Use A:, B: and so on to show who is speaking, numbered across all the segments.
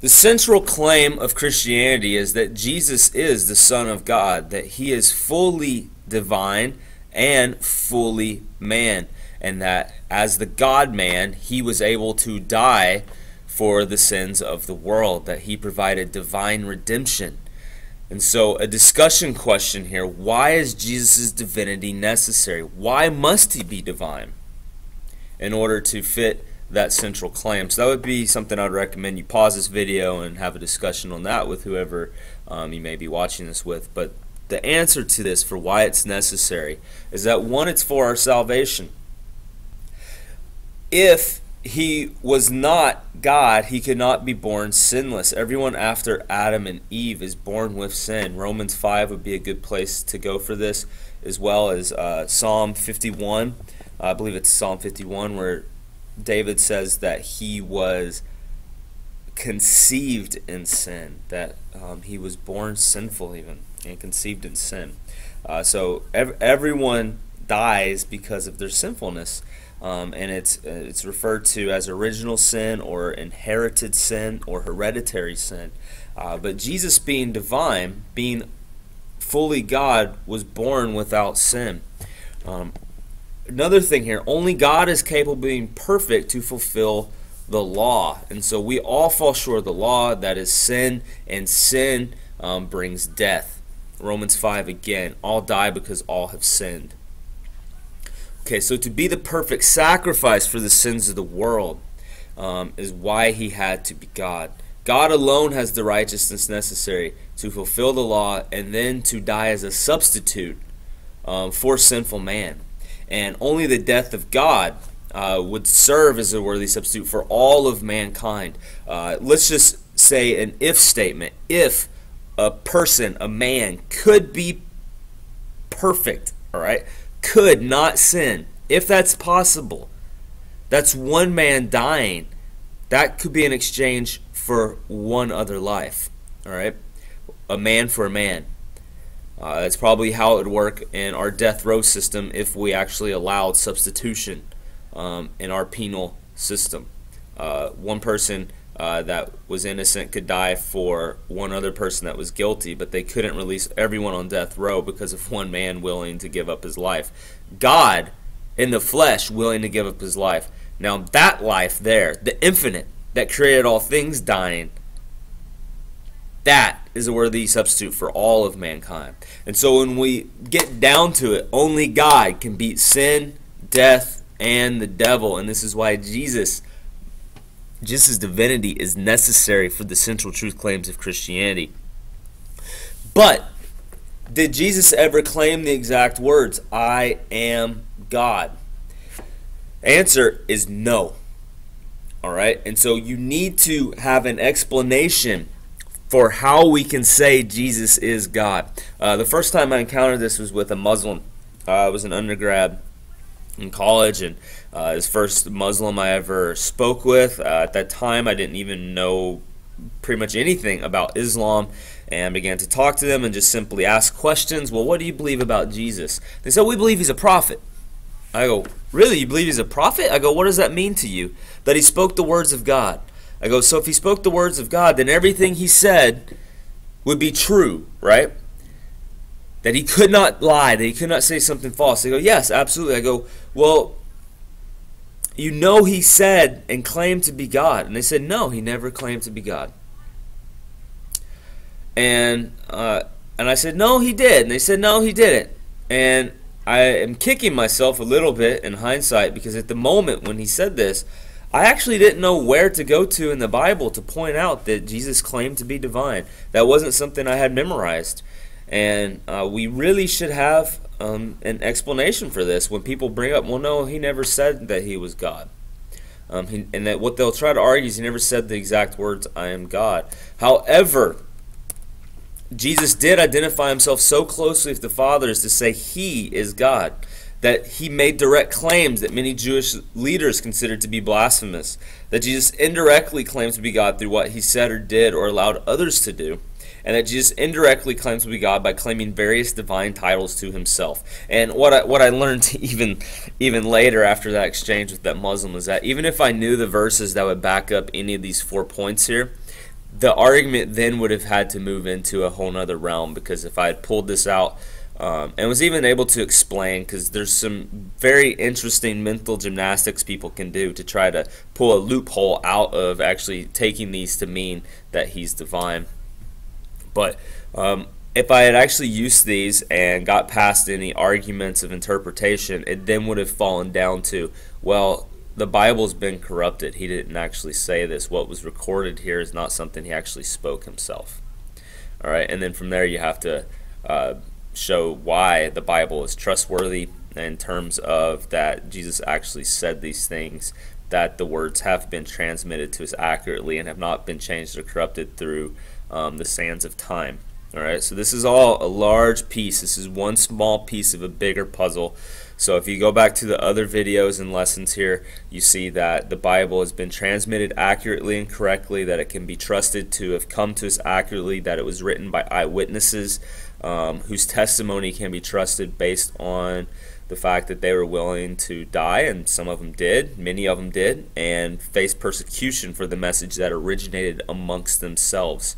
A: The central claim of Christianity is that Jesus is the Son of God, that he is fully divine and fully man, and that as the God-man, he was able to die for the sins of the world, that he provided divine redemption. And so a discussion question here, why is Jesus' divinity necessary? Why must he be divine in order to fit that central claim? So that would be something I'd recommend you pause this video and have a discussion on that with whoever you may be watching this with. But the answer to this for why it's necessary is that, one, it's for our salvation. If he was not God, he could not be born sinless. Everyone after Adam and Eve is born with sin. Romans 5 would be a good place to go for this, as well as Psalm 51. I believe it's Psalm 51 where David says that he was conceived in sin, that he was born sinful even, and conceived in sin. So everyone dies because of their sinfulness. And it's referred to as original sin or inherited sin or hereditary sin. But Jesus, being divine, being fully God, was born without sin. Another thing here, only God is capable of being perfect to fulfill the law. And so we all fall short of the law, that is sin, and sin brings death. Romans 5 again, all die because all have sinned. Okay, so to be the perfect sacrifice for the sins of the world is why he had to be God. God alone has the righteousness necessary to fulfill the law and then to die as a substitute for sinful man. And only the death of God would serve as a worthy substitute for all of mankind. Let's just say an if statement. If a person, a man, could be perfect, all right, could not sin, if that's possible, that's one man dying. That could be in exchange for one other life, all right? A man for a man. That's probably how it would work in our death row system if we actually allowed substitution in our penal system. One person that was innocent could die for one other person that was guilty, but they couldn't release everyone on death row because of one man willing to give up his life. God, in the flesh, willing to give up his life. Now that life there, the infinite, that created all things dying, that is a worthy substitute for all of mankind. And so when we get down to it, only God can beat sin, death, and the devil. And this is why Jesus' divinity is necessary for the central truth claims of Christianity. But did Jesus ever claim the exact words, "I am God"? Answer is no. All right? And so you need to have an explanation for how we can say Jesus is God. The first time I encountered this was with a Muslim. I was an undergrad in college, and his first Muslim I ever spoke with. At that time, I didn't even know pretty much anything about Islam, and began to talk to them and just simply ask questions. Well, what do you believe about Jesus? They said, we believe he's a prophet. I go, really? You believe he's a prophet? I go, what does that mean to you? That he spoke the words of God. I go, so if he spoke the words of God, then everything he said would be true, right? That he could not lie, that he could not say something false. They go, yes, absolutely. I go, well, you know he said and claimed to be God. And they said, no, he never claimed to be God. And I said, no, he did. And they said, no, he didn't. And I am kicking myself a little bit in hindsight, because at the moment when he said this, I actually didn't know where to go to in the Bible to point out that Jesus claimed to be divine. That wasn't something I had memorized. And we really should have an explanation for this when people bring up, well, no, he never said that he was God. And that what they'll try to argue is he never said the exact words, I am God. However, Jesus did identify himself so closely with the Father as to say he is God, that he made direct claims that many Jewish leaders considered to be blasphemous, that Jesus indirectly claims to be God through what he said or did or allowed others to do, and that Jesus indirectly claims to be God by claiming various divine titles to himself. And what I learned even later after that exchange with that Muslim is that even if I knew the verses that would back up any of these 4 points here, the argument then would have had to move into a whole nother realm, because if I had pulled this out and was even able to explain, because there's some very interesting mental gymnastics people can do to try to pull a loophole out of actually taking these to mean that he's divine. But if I had actually used these and got past any arguments of interpretation, it then would have fallen down to, well, the Bible's been corrupted. He didn't actually say this. What was recorded here is not something he actually spoke himself. All right, and then from there you have to show why the Bible is trustworthy in terms of that Jesus actually said these things, that the words have been transmitted to us accurately and have not been changed or corrupted through the sands of time. All right, so this is all a large piece. This is one small piece of a bigger puzzle. So if you go back to the other videos and lessons here, you see that the Bible has been transmitted accurately and correctly, that it can be trusted to have come to us accurately, that it was written by eyewitnesses whose testimony can be trusted based on the fact that they were willing to die, and some of them did, many of them did, and face persecution for the message that originated amongst themselves.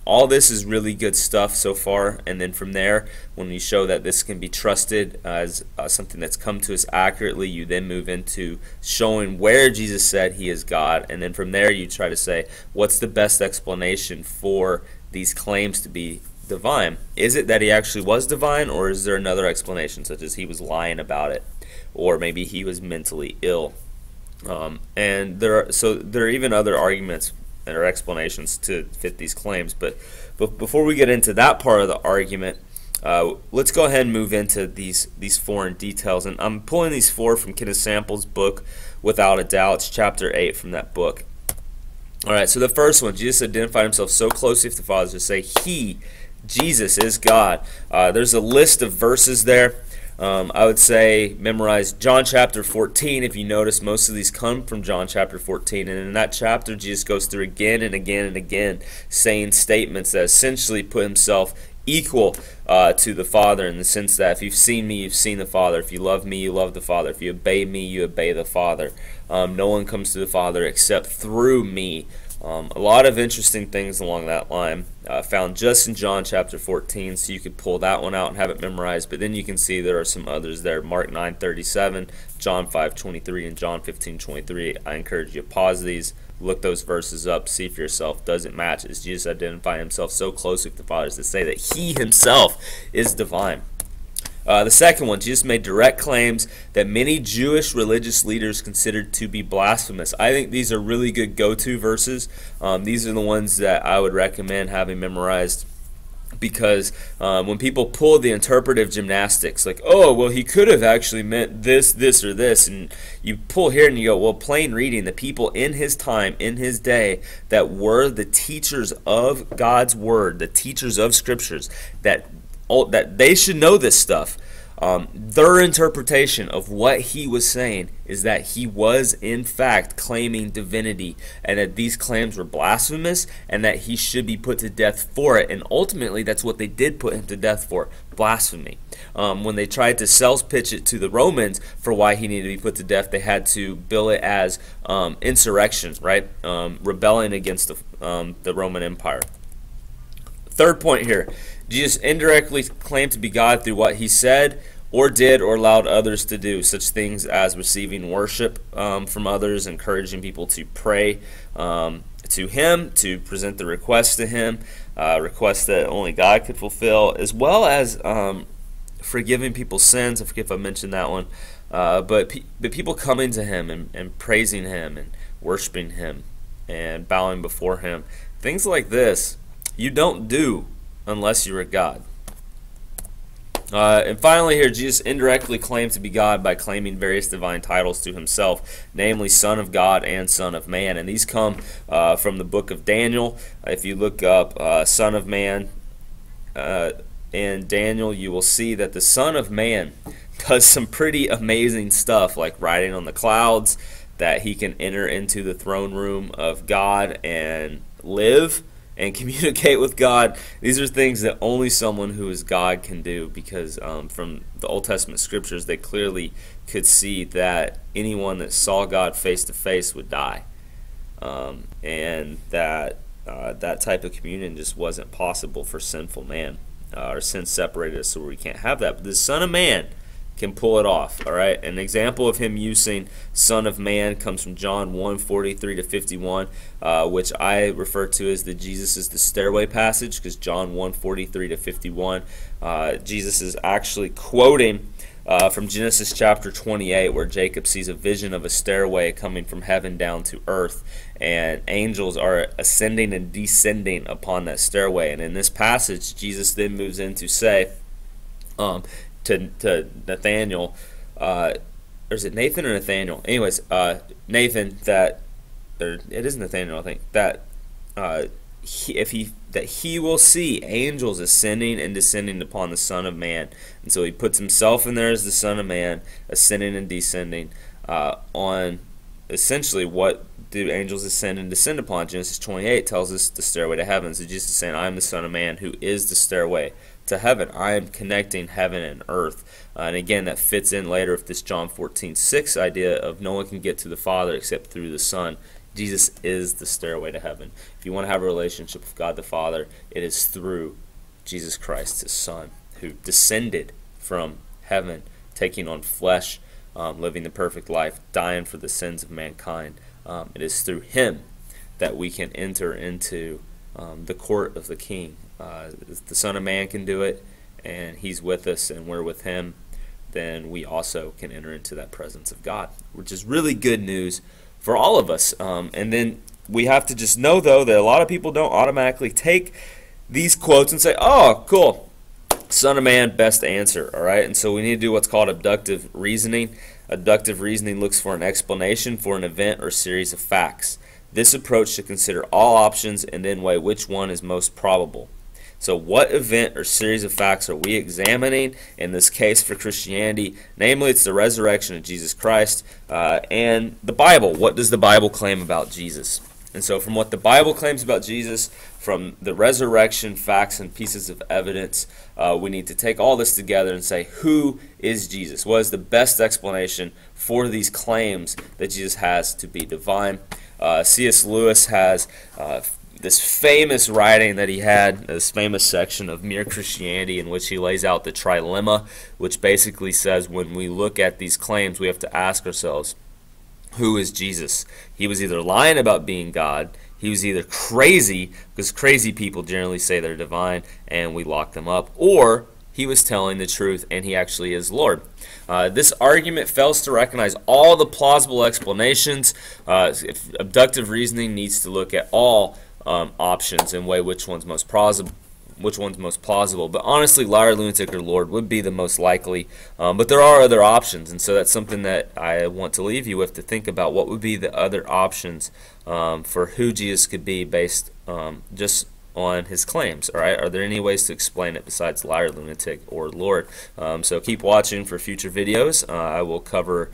A: All this is really good stuff so far, and then from there, when you show that this can be trusted as something that's come to us accurately, you then move into showing where Jesus said he is God, and then from there you try to say, what's the best explanation for these claims to be divine? Is it that he actually was divine, or is there another explanation, such as he was lying about it, or maybe he was mentally ill? And there are even other arguments or explanations to fit these claims. But before we get into that part of the argument, let's go ahead and move into these foreign details. And I'm pulling these four from Kenneth Sample's book, Without a Doubt. It's chapter 8 from that book. All right, so the first one, Jesus identified himself so closely with the Father to say he, Jesus, is God. There's a list of verses there. I would say memorize John chapter 14. If you notice, most of these come from John chapter 14. And in that chapter, Jesus goes through again and again and again, saying statements that essentially put himself equal to the Father, in the sense that if you've seen me, you've seen the Father. If you love me, you love the Father. If you obey me, you obey the Father. No one comes to the Father except through me. A lot of interesting things along that line found just in John chapter 14, so you could pull that one out and have it memorized. But then you can see there are some others there: Mark 9:37, John 5:23, and John 15:23. I encourage you to pause these, look those verses up, see for yourself, does it match? Is Jesus identifying himself so closely with the Father as to say that he himself is divine? The second one, Jesus made direct claims that many Jewish religious leaders considered to be blasphemous. I think these are really good go-to verses. These are the ones that I would recommend having memorized, because when people pull the interpretive gymnastics, like, oh, well, he could have actually meant this, this, or this, and you pull here and you go, well, plain reading, the people in his time, in his day, that were the teachers of God's Word, the teachers of Scriptures, that they should know this stuff. Their interpretation of what he was saying is that he was in fact claiming divinity, and that these claims were blasphemous, and that he should be put to death for it. And ultimately that's what they did put him to death for: blasphemy. When they tried to sales pitch it to the Romans for why he needed to be put to death, they had to bill it as insurrection, right? Rebelling against the Roman Empire. Third point here, Jesus indirectly claimed to be God through what he said or did or allowed others to do, such things as receiving worship from others, encouraging people to pray to him, to present the requests to him, requests that only God could fulfill, as well as forgiving people's sins. I forget if I mentioned that one. But people coming to him and praising him and worshiping him and bowing before him. Things like this you don't do unless you're a God. And finally here, Jesus indirectly claimed to be God by claiming various divine titles to himself, namely Son of God and Son of Man. And these come from the book of Daniel. If you look up Son of Man in Daniel, you will see that the Son of Man does some pretty amazing stuff, like riding on the clouds, that he can enter into the throne room of God and live and communicate with God. These are things that only someone who is God can do, because from the Old Testament scriptures, they clearly could see that anyone that saw God face to face would die, and that that type of communion just wasn't possible for sinful man. Our sin separated us, so we can't have that. But the Son of Man can pull it off. All right. An example of him using Son of Man comes from John 1:43-51, which I refer to as Jesus is the stairway passage, because John 1:43-51, Jesus is actually quoting from Genesis chapter 28, where Jacob sees a vision of a stairway coming from heaven down to earth, and angels are ascending and descending upon that stairway. And in this passage, Jesus then moves in to say to Nathaniel, or is it Nathan or Nathaniel? Anyways, Nathan, that, or it is Nathaniel, I think, that he will see angels ascending and descending upon the Son of Man. And so he puts himself in there as the Son of Man, ascending and descending on essentially what do angels ascend and descend upon. Genesis 28 tells us the stairway to heaven. So Jesus is saying, I am the Son of Man who is the stairway to heaven. I am connecting heaven and earth. And again, that fits in later with this John 14:6 idea of no one can get to the Father except through the Son. Jesus is the stairway to heaven. If you want to have a relationship with God the Father, it is through Jesus Christ, his Son, who descended from heaven, taking on flesh, living the perfect life, dying for the sins of mankind. It is through him that we can enter into the court of the King. If the Son of Man can do it, and he's with us and we're with him, then we also can enter into that presence of God, which is really good news for all of us. And then we have to just know, though, that a lot of people don't automatically take these quotes and say, oh, cool, Son of Man, best answer, all right? And so we need to do what's called abductive reasoning. Abductive reasoning looks for an explanation for an event or series of facts. This approach should consider all options and then weigh which one is most probable. So what event or series of facts are we examining in this case for Christianity? Namely, it's the resurrection of Jesus Christ and the Bible. What does the Bible claim about Jesus? And so from what the Bible claims about Jesus, from the resurrection facts and pieces of evidence, we need to take all this together and say, who is Jesus? What is the best explanation for these claims that Jesus has to be divine? C.S. Lewis has this famous writing that he had, this famous section of Mere Christianity, in which he lays out the trilemma, which basically says when we look at these claims, we have to ask ourselves, who is Jesus? He was either lying about being God, he was either crazy, because crazy people generally say they're divine and we lock them up, or he was telling the truth and he actually is Lord. This argument fails to recognize all the plausible explanations. Abductive reasoning needs to look at all options and weigh which one's most plausible. But honestly, liar, lunatic, or Lord would be the most likely. But there are other options, and so that's something that I want to leave you with to think about. What would be the other options for who Jesus could be based just on his claims? All right, are there any ways to explain it besides liar, lunatic, or Lord? So keep watching for future videos. I will cover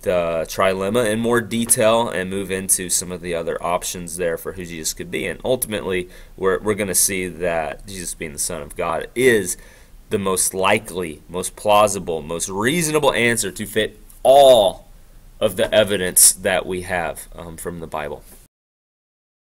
A: the trilemma in more detail and move into some of the other options there for who Jesus could be. And ultimately, we're going to see that Jesus being the Son of God is the most likely, most plausible, most reasonable answer to fit all of the evidence that we have from the Bible.